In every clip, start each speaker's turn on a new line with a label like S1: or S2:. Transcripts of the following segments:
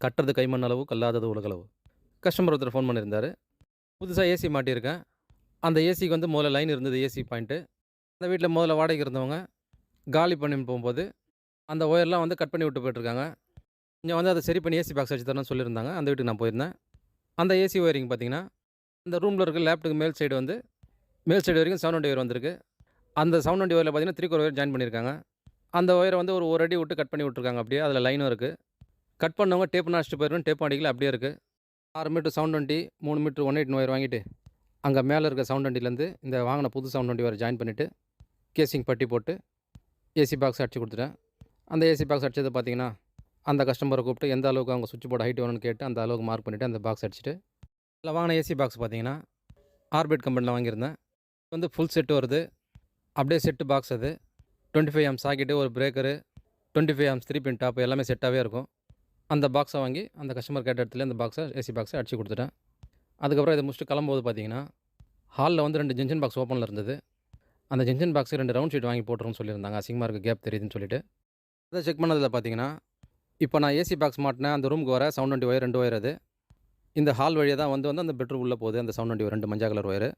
S1: கட்டுறது கைமண் அளவு, கல்லாதது உலகளவு. கஸ்டமர் ஒருத்தர் ஃபோன் பண்ணியிருந்தாரு. புதுசா ஏசி மாட்டியிருக்கேன். அந்த ஏசிக்கு வந்து முதல்ல லைன் இருந்தது ஏசி பாயிண்ட்டு. அந்த வீட்ல முதல்ல வாடகைக்கு இருந்தவங்க, காலி பண்ணின்னு போம்போது, அந்த ஒயர்லாம் வந்து கட் பண்ணி விட்டு போயிட்டுருக்காங்க. கொஞ்சம் வந்து அத சரி பண்ணி ஏசி பாக்ஸ் வச்சு தரணும்னு சொல்லியிருந்தாங்க. அந்த வீட்டுக்கு நான் போயிருந்தேன். அந்த ஏசி ஒயரிங் பார்த்தீங்கன்னா, அந்த ரூம்ல இருக்க லேப்டாப்க்கு மேல் சைடு வந்து மேல் சைடு வரைக்கும் 720 ஒயர் வந்திருக்கு. அந்த 720 ஒயர்ல பார்த்தீங்கன்னா, 3/4 ஒயர் ஜாயின் பண்ணியிருக்காங்க. அந்த ஒயர வந்து ஒரு 1 அடி விட்டு கட் பண்ணி விட்டுருக்காங்க அப்படியே. அதில லைனும் இருக்கு. கட் பண்ணவங்க டேப்ன்னு அடிச்சுட்டு போயிரணும். டேப்பும் அடிக்கல அப்படியே இருக்கு. 6 மீட்டர் 720, 3 மீட்டர் 118 ஒயர் வாங்கிட்டு, அங்க மேல இருக்க 720லேருந்து இந்த வாங்குன புது 720 ஒயர ஜாயின் பண்ணிட்டு, கேசிங் பட்டி போட்டு, ஏசி பாக்ஸ் அடிச்சு குடுத்துட்டேன். அந்த ஏசி பாக்ஸ் அடிச்சது பார்த்தீங்கன்னா, அந்த கஸ்டமர கூப்பிட்டு எந்த அளவுக்கு அவங்க ஸ்விட்ச் போர்டு ஹைட் வேணும்னு கேட்டு, அந்த அளவுக்கு மார்க் பண்ணிட்டு, அந்த பாக்ஸ் அடிச்சுட்டு, அதில வாங்குன ஏசி பாக்ஸ் பார்த்தீங்கன்னா, ஆர்பிட் கம்பெனில வாங்கியிருந்தேன். வந்து ஃபுல் செட் வருது. அப்படியே செட்டு பாக்ஸ் அது. 25 ஆம்ப் சாக்கெட்டு, ஒரு பிரேக்கரு, 25 ஆம்ப்ஸ் 3 பின் டாப் எல்லாமே செட்டாவே இருக்கும். அந்த பாக்ஸ வாங்கி, அந்த கஸ்டமர் கேட்ட இடத்துல அந்த பாக்ஸ ஏசி பாக்ஸ அடிச்சு குடுத்துட்டேன். அதுக்கப்புறம் இத முடிச்சுட்டு கிளம்பும்போது பார்த்தீங்கன்னா, ஹால்ல வந்து 2 ஜங்ஷன் பாக்ஸ் ஓப்பன்ல இருந்தது. அந்த ஜங்ஷன் பாக்ஸுக்கு 2 ரவுண்ட் ஷீட் வாங்கி போட்டுருங்கன்னு சொல்லியிருந்தாங்க. அசிங்கமா இருக்கு கேப் தெரியுதுன்னு சொல்லிட்டு. அத செக் பண்ணதில பார்த்தீங்கன்னா, இப்ப நான் ஏசி பாக்ஸ் மாட்டுன அந்த ரூமுக்கு வர 720 ஒயர் 2 ஒயர் அது. இந்த ஹால் வழியா தான் வந்து அந்த பெட்ரூம் உள்ள போகுது. அந்த 720 2 மஞ்சா கலர் ஒயரு.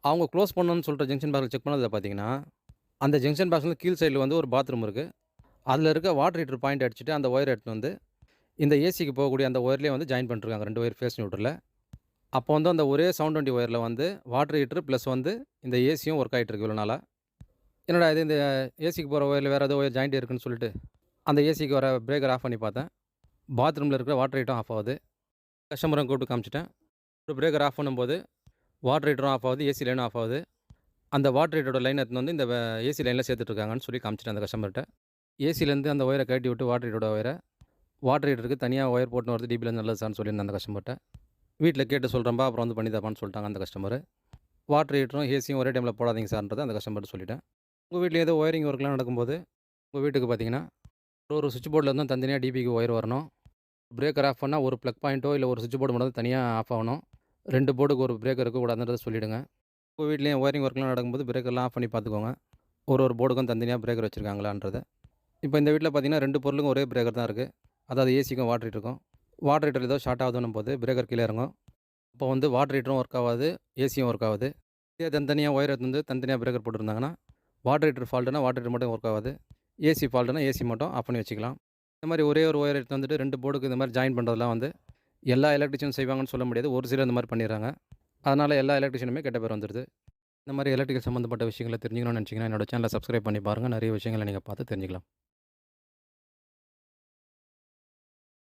S1: அவங்க குளோஸ் பண்ணணும்னு சொல்ற ஜங்ஷன் பாக்ஸ செக் பண்ணதில பார்த்தீங்கன்னா, அந்த ஜங்ஷன் பாக்ஸ்ல கீழ் சைடுல வந்து ஒரு பாத்ரூம் இருக்கு. அதில இருக்க வாட்டர் ஹீட்டர் பாயிண்ட் அடிச்சுட்டு, அந்த ஒயர எடுத்துட்டு வந்து, இந்த ஏசிக்கு போகக்கூடிய அந்த ஒயர்லயே வந்து ஜாயின் பண்ணிட்டுருக்காங்க. 2 ஒயர் ஃபேஸ் நியூட்ரல்ல. அப்போ வந்து அந்த ஒரே 720 ஒயர்ல வந்து வாட்டர் ஹீட்டர் பிளஸ் வந்து இந்த ஏசியும் ஒர்க் ஆயிட்டு இருக்கு இவ்வளோ நாளா. என்னடா இது இந்த ஏசிக்கு போற ஒயர்ல வேற ஏதோ ஒயர் ஜாயிண்ட் இருக்குன்னு சொல்லிட்டு, அந்த ஏசிக்கு வர பிரேக்கர் ஆஃப் பண்ணி பார்த்தேன். பாத்ரூம்ல இருக்கிற வாட்டர் ஹீட்டரும் ஆஃப் ஆகுது. கஸ்டமரும் கூப்பிட்டு காமிச்சுட்டேன். ஒரு பிரேக்கர் ஆஃப் பண்ணும்போது வாட்டர் ஹீட்டரும் ஆஃப் ஆகுது, ஏசி லைனும் ஆஃப் ஆகுது. அந்த வாட்டர் ஹீட்டரோட லைன் எடுத்துன்னு வந்து இந்த ஏசி லைன்ல சேர்த்துட்டு இருக்காங்கன்னு சொல்லி காமிச்சுட்டேன் அந்த கஸ்டமர்ட்ட. ஏசிலேருந்து அந்த ஒயர கழட்டி விட்டு வாட்டர் ஹீட்டரோட ஒயர, வாட்டர் ஹீட்டருக்கு தனியா ஒயர் போட்டுன்னு வரது டிபிலேருந்து நல்லது சார்ன்னு சொல்லியிருந்தேன் அந்த கஸ்டமர்ட்ட. வீட்ல கேட்டு சொல்றேன்பா, அப்புறம் வந்து பண்ணி தாப்பான்னு சொல்லிட்டாங்க அந்த கஸ்டமரு. வாட்டர் ஹீட்டரும், ஏசியும் ஒரே டைம்ல போடாதீங்க சார்ன்றத அந்த கஸ்டமர்ட்ட சொல்லிட்டேன். உங்க வீட்ல ஏதோ ஒயரிங் ஒர்க்லாம் நடக்கும்போது, உங்க வீட்டுக்கு பார்த்தீங்கன்னா, ஒரு சுவிட்ச் போர்ட்ல இருந்தும் தனித்தனியா டிபிக்கு ஒயர் வரணும். பிரேக்கர் ஆஃப் பண்ணா ஒரு ப்ளக் பாயிண்ட்டோ, இல்ல ஒரு சுவிட்ச் போர்டு மட்டும் தனியா ஆஃப் ஆகணும். 2 போர்டுக்கு ஒரு பிரேக்கர் இருக்கக்கூடாதுன்றத சொல்லிடுங்க. உங்க வீட்லயும் ஒயரிங் ஒர்க்லாம் நடக்கும்போது பிரேக்கர்லாம் ஆஃப் பண்ணி பார்த்துக்கோங்க. ஒரு போர்டுக்கும் தனித்தனியா பிரேக்கர் வச்சிருக்காங்களான்றத. இப்ப இந்த வீட்ல பார்த்தீங்கன்னா 2 பொருளுக்கும் ஒரே பிரேக்கர் தான் இருக்கு. அதாவது ஏசிக்கும், வாட்டர் ஹீட்டருக்கும். வாட்டர் ஹீட்டர் ஏதோ ஷார்ட் ஆகுதுன்னும் போது பிரேக்கர் கீழ இறங்கும். அப்போ வந்து வாட்டர் ஹீட்டரும் ஒர்க் ஆகாது, ஏசியும் ஒர்க் ஆகாது. இதே தனித்தனியா ஒயர் எடுத்துட்டு வந்து தனித்தனியா பிரேக்கர் போட்டுருந்தாங்கன்னா, வாட்டர் ஹீட்டர் ஃபால்ட்டுனா வாட்டர் ஹீட்டர் மட்டும் ஒர்க் ஆகாது. ஏசி ஃபால்ட்டுனா ஏசி மட்டும் ஆஃப் பண்ணி வச்சுக்கலாம். இந்த மாரி ஒரே ஒரு ஒயர் எடுத்துட்டு வந்துட்டு 2 போர்டுக்கு இந்த மாரி ஜாயின் பண்றதெல்லாம் வந்து எல்லா எலக்ட்ரீஷியனும் செய்வாங்கன்னு சொல்ல முடியாது. ஒரு சிலர் இந்த மாரி பண்ணிடுறாங்க. அதனால எல்லா எலக்ட்ரீஷியனுமே கெட்ட பேர் வந்துருது. இந்த மாரி எலக்ட்ரிக்கல் சம்மந்தப்பட்ட விஷயங்கள தெரிஞ்சுக்கணும்னு நெனச்சீங்கன்னா, என்னோட சேனல சப்ஸ்கிரைப் பண்ணி பாருங்க. நெறைய விஷயங்கள நீங்க பார்த்து தெரிஞ்சுக்கலாம்.